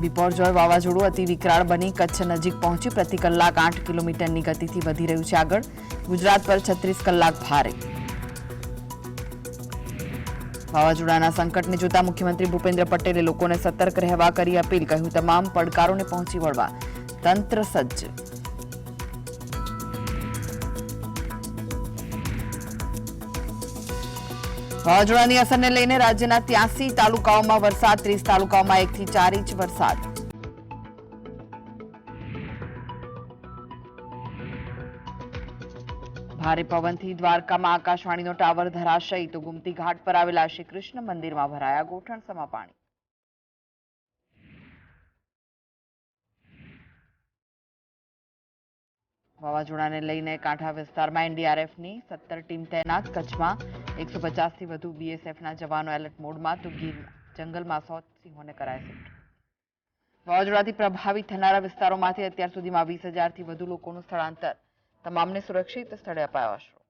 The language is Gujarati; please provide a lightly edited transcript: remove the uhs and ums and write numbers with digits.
બિપોરજોય વાવાઝોડું અતિ વિકરાળ બની કચ્છ નજીક પહોંચી પ્રતિ કલાક 8 કિલોમીટરની ગતિથી વધી રહ્યું છે આગળ. ગુજરાત પર 36 કલાક ભારે. વાવાઝોડાના સંકટને જોતા મુખ્યમંત્રી ભૂપેન્દ્ર પટેલે લોકોને સતર્ક રહેવા કરી અપીલ. કહ્યું તમામ પડકારોને પહોંચી વળવા તંત્ર સજ્જ. વાવાઝોડાની અસરને લઈને રાજ્યના 83 તાલુકાઓમાં વરસાદ, 30 તાલુકાઓમાં 1 થી 4 ઇંચ વરસાદ. ભારે પવનથી દ્વારકામાં આકાશવાણીનો ટાવર ધરાશયી તો ગુમતી ઘાટ પર આવેલા શ્રી કૃષ્ણ મંદિરમાં ભરાયા ગોઠણસમા પાણી. વાવાઝોડાને લઈને કાંઠા વિસ્તારમાં એનડીઆરએફની 17 ટીમ તૈનાત. કચ્છમાં 150 થી વધુ બીએસએફના જવાનો એલર્ટ મોડમાં તો ગીર જંગલમાં 100 સિંહોને કરાયા શિફ્ટ. વાવાઝોડાથી પ્રભાવિત થનારા વિસ્તારોમાંથી અત્યાર સુધીમાં 20,000 થી વધુ લોકોનું સ્થળાંતર. તમામને સુરક્ષિત સ્થળે અપાયો આશરો.